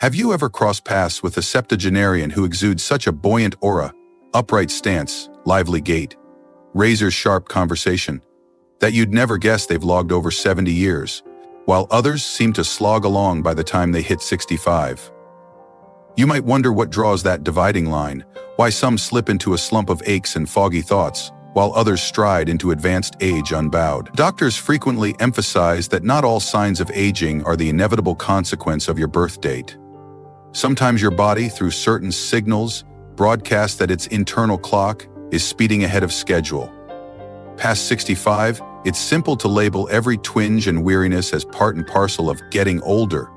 Have you ever crossed paths with a septuagenarian who exudes such a buoyant aura, upright stance, lively gait, razor-sharp conversation, that you'd never guess they've logged over 70 years, while others seem to slog along by the time they hit 65? You might wonder what draws that dividing line, why some slip into a slump of aches and foggy thoughts, while others stride into advanced age unbowed. Doctors frequently emphasize that not all signs of aging are the inevitable consequence of your birth date. Sometimes your body, through certain signals, broadcasts that its internal clock is speeding ahead of schedule. Past 65, it's simple to label every twinge and weariness as part and parcel of getting older,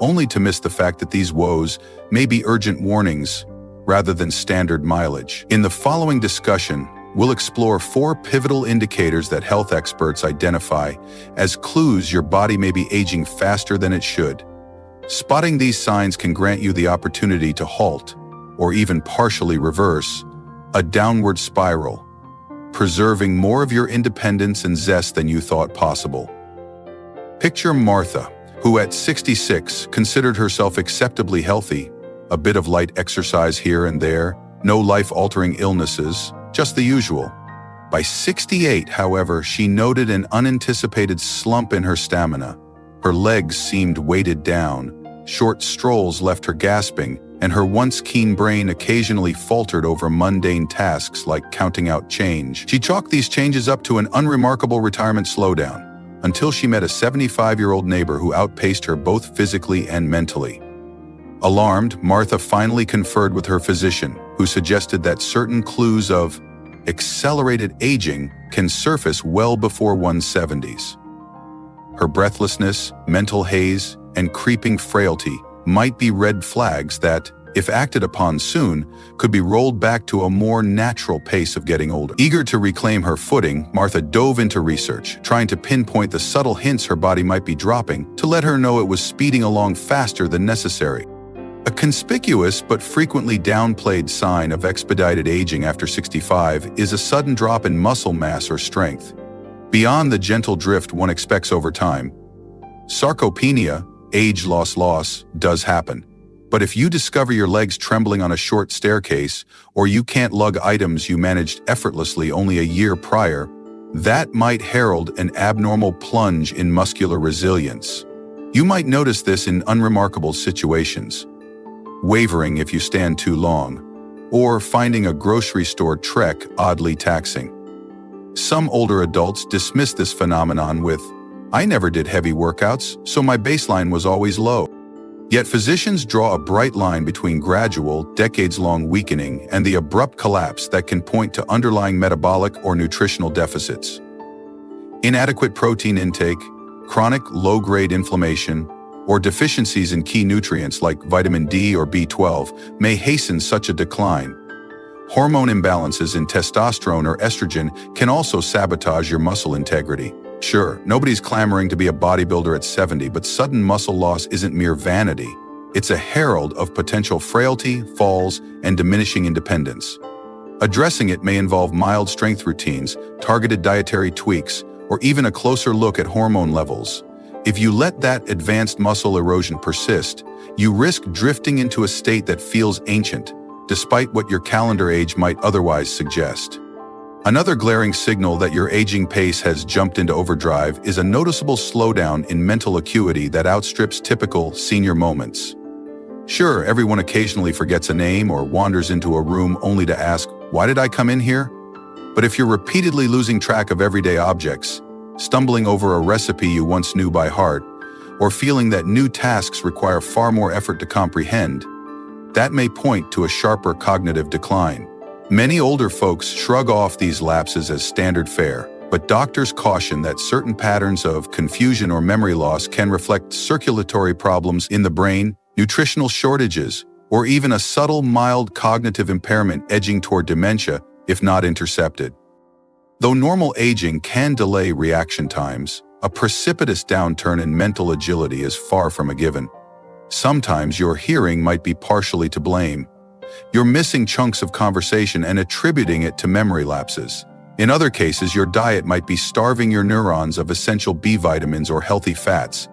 only to miss the fact that these woes may be urgent warnings rather than standard mileage. In the following discussion, we'll explore 4 pivotal indicators that health experts identify as clues your body may be aging faster than it should. Spotting these signs can grant you the opportunity to halt, or even partially reverse, a downward spiral, preserving more of your independence and zest than you thought possible. Picture Martha, who at 66 considered herself acceptably healthy, a bit of light exercise here and there, no life-altering illnesses, just the usual. By 68, however, she noted an unanticipated slump in her stamina. Her legs seemed weighted down, short strolls left her gasping, and her once keen brain occasionally faltered over mundane tasks like counting out change. She chalked these changes up to an unremarkable retirement slowdown, until she met a 75-year-old neighbor who outpaced her both physically and mentally. Alarmed, Martha finally conferred with her physician, who suggested that certain clues of accelerated aging can surface well before one's 70s. Her breathlessness, mental haze, and creeping frailty might be red flags that, if acted upon soon, could be rolled back to a more natural pace of getting older. Eager to reclaim her footing, Martha dove into research, trying to pinpoint the subtle hints her body might be dropping to let her know it was speeding along faster than necessary. A conspicuous but frequently downplayed sign of expedited aging after 65 is a sudden drop in muscle mass or strength, beyond the gentle drift one expects over time. Sarcopenia, age loss, does happen. But if you discover your legs trembling on a short staircase, or you can't lug items you managed effortlessly only a year prior, that might herald an abnormal plunge in muscular resilience. You might notice this in unremarkable situations: wavering if you stand too long, or finding a grocery store trek oddly taxing. Some older adults dismiss this phenomenon with, "I never did heavy workouts, so my baseline was always low." Yet physicians draw a bright line between gradual, decades-long weakening and the abrupt collapse that can point to underlying metabolic or nutritional deficits. Inadequate protein intake, chronic low-grade inflammation, or deficiencies in key nutrients like vitamin D or B12 may hasten such a decline. Hormone imbalances in testosterone or estrogen can also sabotage your muscle integrity. Sure, nobody's clamoring to be a bodybuilder at 70, but sudden muscle loss isn't mere vanity. It's a herald of potential frailty, falls, and diminishing independence. Addressing it may involve mild strength routines, targeted dietary tweaks, or even a closer look at hormone levels. If you let that advanced muscle erosion persist, you risk drifting into a state that feels ancient, despite what your calendar age might otherwise suggest. Another glaring signal that your aging pace has jumped into overdrive is a noticeable slowdown in mental acuity that outstrips typical senior moments. Sure, everyone occasionally forgets a name or wanders into a room only to ask, "Why did I come in here?" But if you're repeatedly losing track of everyday objects, stumbling over a recipe you once knew by heart, or feeling that new tasks require far more effort to comprehend, that may point to a sharper cognitive decline. Many older folks shrug off these lapses as standard fare, but doctors caution that certain patterns of confusion or memory loss can reflect circulatory problems in the brain, nutritional shortages, or even a subtle, mild cognitive impairment edging toward dementia if not intercepted. Though normal aging can delay reaction times, a precipitous downturn in mental agility is far from a given. Sometimes your hearing might be partially to blame. You're missing chunks of conversation and attributing it to memory lapses. In other cases, your diet might be starving your neurons of essential B vitamins or healthy fats.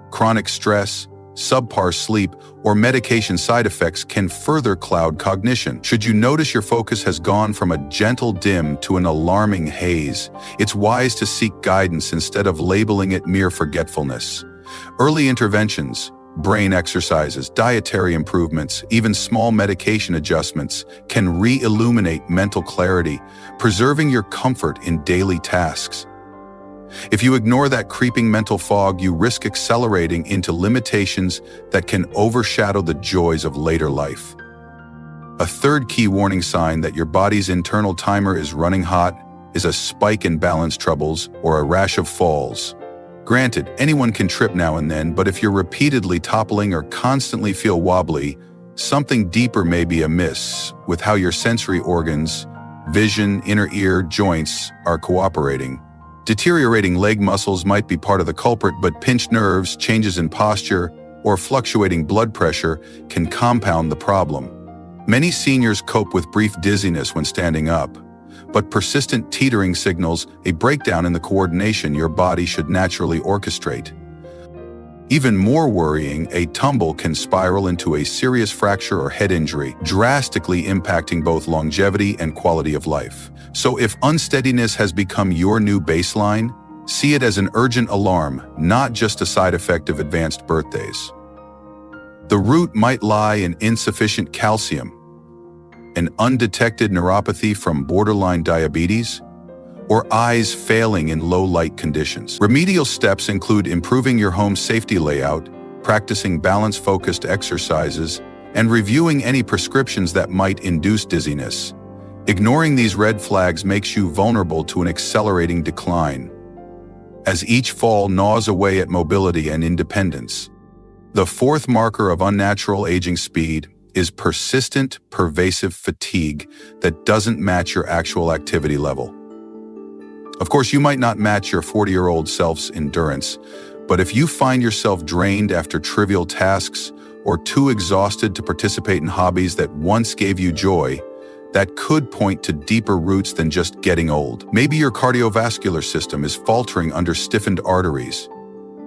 Chronic stress, subpar sleep, or medication side effects can further cloud cognition. Should you notice your focus has gone from a gentle dim to an alarming haze, it's wise to seek guidance instead of labeling it mere forgetfulness. Early interventions, brain exercises, dietary improvements, even small medication adjustments can re-illuminate mental clarity, preserving your comfort in daily tasks. If you ignore that creeping mental fog, you risk accelerating into limitations that can overshadow the joys of later life. A third key warning sign that your body's internal timer is running hot is a spike in balance troubles or a rash of falls. Granted, anyone can trip now and then, but if you're repeatedly toppling or constantly feel wobbly, something deeper may be amiss with how your sensory organs, vision, inner ear, joints are cooperating. Deteriorating leg muscles might be part of the culprit, but pinched nerves, changes in posture, or fluctuating blood pressure can compound the problem. Many seniors cope with brief dizziness when standing up, but persistent teetering signals a breakdown in the coordination your body should naturally orchestrate. Even more worrying, a tumble can spiral into a serious fracture or head injury, drastically impacting both longevity and quality of life. So if unsteadiness has become your new baseline, see it as an urgent alarm, not just a side effect of advanced birthdays. The root might lie in insufficient calcium, an undetected neuropathy from borderline diabetes, or eyes failing in low-light conditions. Remedial steps include improving your home safety layout, practicing balance-focused exercises, and reviewing any prescriptions that might induce dizziness. Ignoring these red flags makes you vulnerable to an accelerating decline, as each fall gnaws away at mobility and independence. The fourth marker of unnatural aging speed is persistent, pervasive fatigue that doesn't match your actual activity level. Of course, you might not match your 40-year-old self's endurance, but if you find yourself drained after trivial tasks or too exhausted to participate in hobbies that once gave you joy, that could point to deeper roots than just getting old. Maybe your cardiovascular system is faltering under stiffened arteries.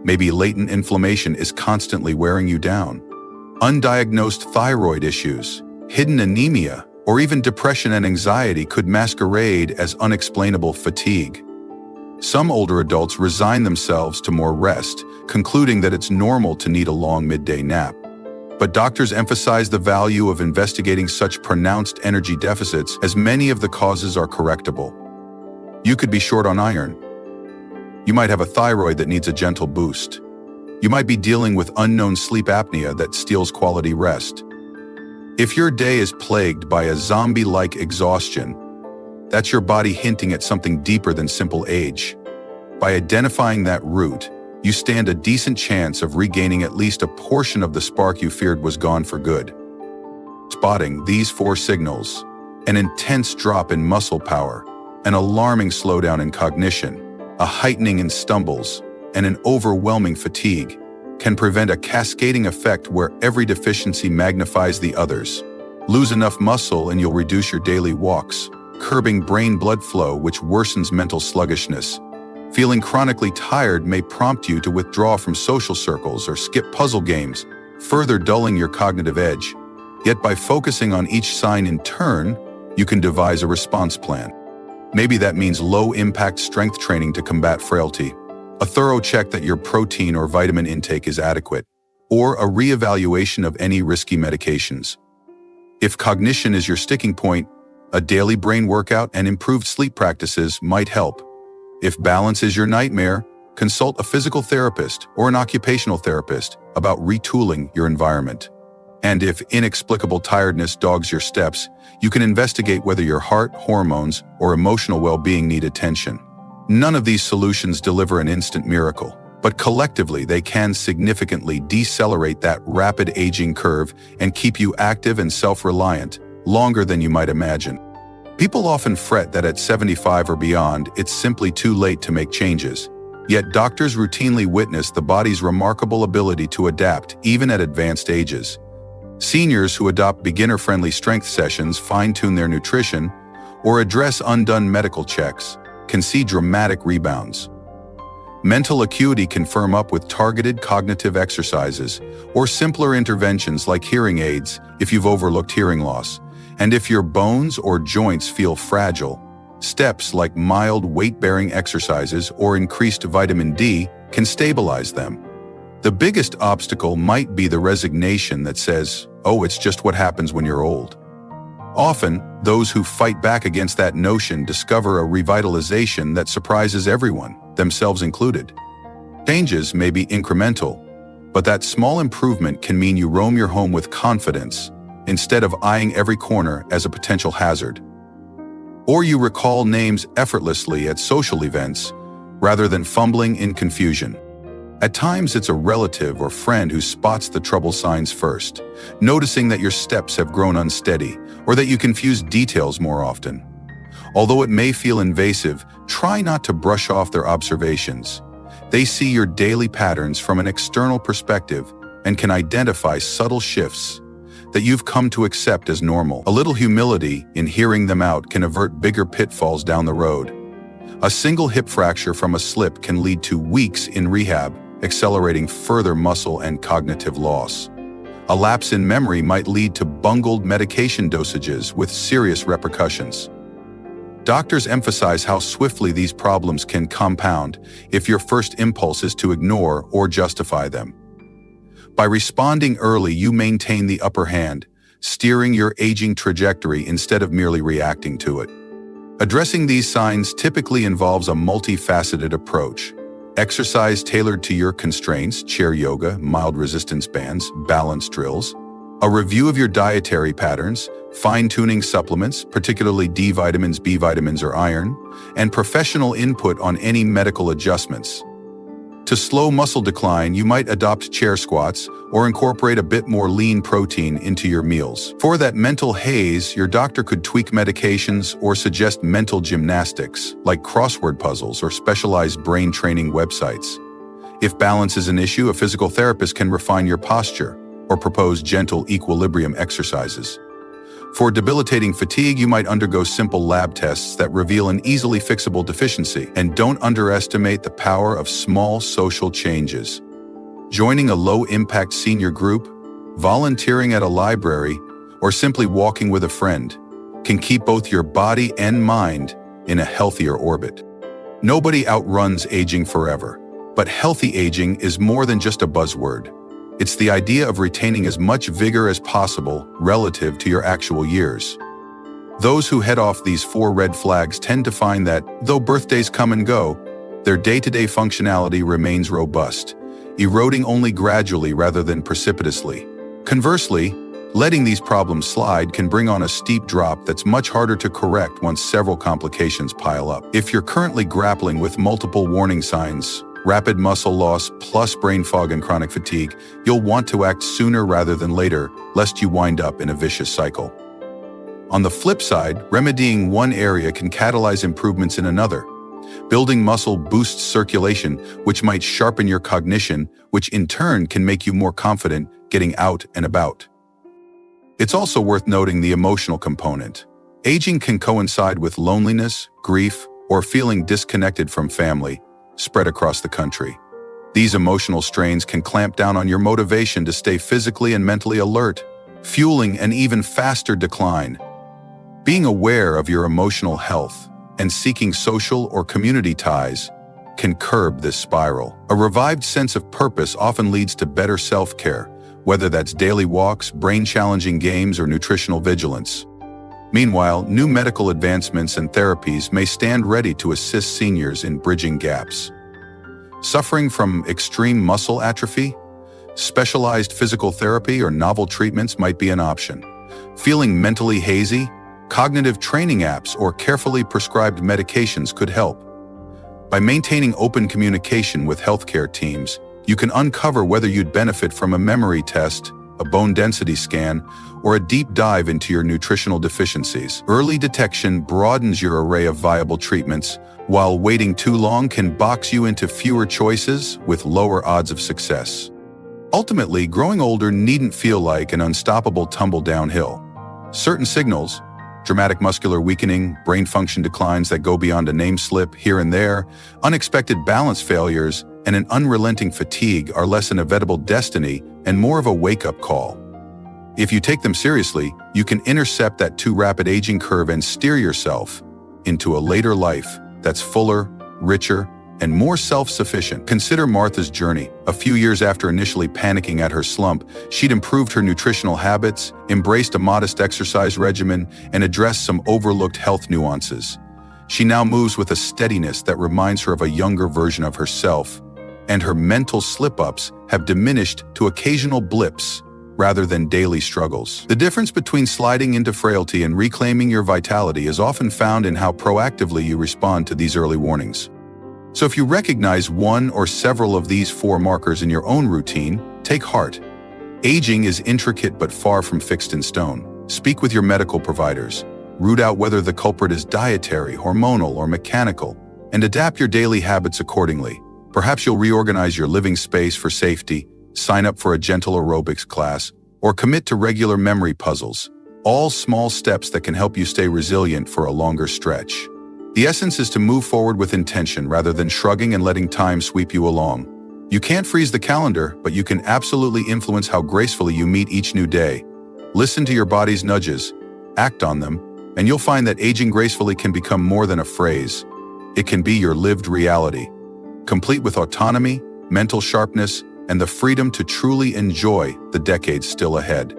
Maybe latent inflammation is constantly wearing you down. Undiagnosed thyroid issues, hidden anemia, or even depression and anxiety could masquerade as unexplainable fatigue. Some older adults resign themselves to more rest, concluding that it's normal to need a long midday nap. But doctors emphasize the value of investigating such pronounced energy deficits, as many of the causes are correctable. You could be short on iron. You might have a thyroid that needs a gentle boost. You might be dealing with unknown sleep apnea that steals quality rest. If your day is plagued by a zombie-like exhaustion, that's your body hinting at something deeper than simple age. By identifying that root, you stand a decent chance of regaining at least a portion of the spark you feared was gone for good. Spotting these four signals, an intense drop in muscle power, an alarming slowdown in cognition, a heightening in stumbles, and an overwhelming fatigue, can prevent a cascading effect where every deficiency magnifies the others. Lose enough muscle and you'll reduce your daily walks, curbing brain blood flow, which worsens mental sluggishness. Feeling chronically tired may prompt you to withdraw from social circles or skip puzzle games, further dulling your cognitive edge. Yet by focusing on each sign in turn, you can devise a response plan. Maybe that means low-impact strength training to combat frailty, a thorough check that your protein or vitamin intake is adequate, or a reevaluation of any risky medications. If cognition is your sticking point, a daily brain workout and improved sleep practices might help. If balance is your nightmare, consult a physical therapist or an occupational therapist about retooling your environment. And if inexplicable tiredness dogs your steps, you can investigate whether your heart, hormones, or emotional well-being need attention. None of these solutions deliver an instant miracle, but collectively they can significantly decelerate that rapid aging curve and keep you active and self-reliant longer than you might imagine. People often fret that at 75 or beyond, it's simply too late to make changes. Yet doctors routinely witness the body's remarkable ability to adapt even at advanced ages. Seniors who adopt beginner-friendly strength sessions, fine-tune their nutrition, or address undone medical checks can see dramatic rebounds. Mental acuity can firm up with targeted cognitive exercises or simpler interventions like hearing aids if you've overlooked hearing loss. And if your bones or joints feel fragile, steps like mild weight-bearing exercises or increased vitamin D can stabilize them. The biggest obstacle might be the resignation that says, "Oh, it's just what happens when you're old." Often, those who fight back against that notion discover a revitalization that surprises everyone, themselves included. Changes may be incremental, but that small improvement can mean you roam your home with confidence instead of eyeing every corner as a potential hazard. Or you recall names effortlessly at social events rather than fumbling in confusion. At times, it's a relative or friend who spots the trouble signs first, noticing that your steps have grown unsteady or that you confuse details more often. Although it may feel invasive, try not to brush off their observations. They see your daily patterns from an external perspective and can identify subtle shifts that you've come to accept as normal. A little humility in hearing them out can avert bigger pitfalls down the road. A single hip fracture from a slip can lead to weeks in rehab, accelerating further muscle and cognitive loss. A lapse in memory might lead to bungled medication dosages with serious repercussions. Doctors emphasize how swiftly these problems can compound if your first impulse is to ignore or justify them. By responding early, you maintain the upper hand, steering your aging trajectory instead of merely reacting to it. Addressing these signs typically involves a multifaceted approach. Exercise tailored to your constraints, chair yoga, mild resistance bands, balance drills. A review of your dietary patterns, fine-tuning supplements, particularly D vitamins, B vitamins, or iron, and professional input on any medical adjustments. To slow muscle decline, you might adopt chair squats or incorporate a bit more lean protein into your meals. For that mental haze, your doctor could tweak medications or suggest mental gymnastics, like crossword puzzles or specialized brain training websites. If balance is an issue, a physical therapist can refine your posture or propose gentle equilibrium exercises. For debilitating fatigue, you might undergo simple lab tests that reveal an easily fixable deficiency. And don't underestimate the power of small social changes. Joining a low-impact senior group, volunteering at a library, or simply walking with a friend can keep both your body and mind in a healthier orbit. Nobody outruns aging forever, but healthy aging is more than just a buzzword. It's the idea of retaining as much vigor as possible relative to your actual years. Those who head off these 4 red flags tend to find that, though birthdays come and go, their day-to-day functionality remains robust, eroding only gradually rather than precipitously. Conversely, letting these problems slide can bring on a steep drop that's much harder to correct once several complications pile up. If you're currently grappling with multiple warning signs, rapid muscle loss plus brain fog and chronic fatigue, you'll want to act sooner rather than later, lest you wind up in a vicious cycle. On the flip side, remedying one area can catalyze improvements in another. Building muscle boosts circulation, which might sharpen your cognition, which in turn can make you more confident getting out and about. It's also worth noting the emotional component. Aging can coincide with loneliness, grief, or feeling disconnected from family, spread across the country. These emotional strains can clamp down on your motivation to stay physically and mentally alert, fueling an even faster decline. Being aware of your emotional health and seeking social or community ties can curb this spiral. A revived sense of purpose often leads to better self-care, whether that's daily walks, brain-challenging games, or nutritional vigilance. Meanwhile, new medical advancements and therapies may stand ready to assist seniors in bridging gaps. Suffering from extreme muscle atrophy? Specialized physical therapy or novel treatments might be an option. Feeling mentally hazy? Cognitive training apps or carefully prescribed medications could help. By maintaining open communication with healthcare teams, you can uncover whether you'd benefit from a memory test, a bone density scan, or a deep dive into your nutritional deficiencies. Early detection broadens your array of viable treatments, while waiting too long can box you into fewer choices with lower odds of success. Ultimately, growing older needn't feel like an unstoppable tumble downhill. Certain signals, Dramatic muscular weakening, brain function declines that go beyond a name slip here and there, unexpected balance failures, and an unrelenting fatigue are less an inevitable destiny and more of a wake-up call. If you take them seriously, you can intercept that too rapid aging curve and steer yourself into a later life that's fuller, richer, and more self-sufficient. Consider Martha's journey. A few years after initially panicking at her slump, she'd improved her nutritional habits, embraced a modest exercise regimen, and addressed some overlooked health nuances. She now moves with a steadiness that reminds her of a younger version of herself, and her mental slip-ups have diminished to occasional blips rather than daily struggles. The difference between sliding into frailty and reclaiming your vitality is often found in how proactively you respond to these early warnings. So if you recognize one or several of these 4 markers in your own routine, take heart. Aging is intricate but far from fixed in stone. Speak with your medical providers. Root out whether the culprit is dietary, hormonal, or mechanical, and adapt your daily habits accordingly. Perhaps you'll reorganize your living space for safety, sign up for a gentle aerobics class, or commit to regular memory puzzles. All small steps that can help you stay resilient for a longer stretch. The essence is to move forward with intention rather than shrugging and letting time sweep you along. You can't freeze the calendar, but you can absolutely influence how gracefully you meet each new day. Listen to your body's nudges, act on them, and you'll find that aging gracefully can become more than a phrase. It can be your lived reality, complete with autonomy, mental sharpness, and the freedom to truly enjoy the decades still ahead.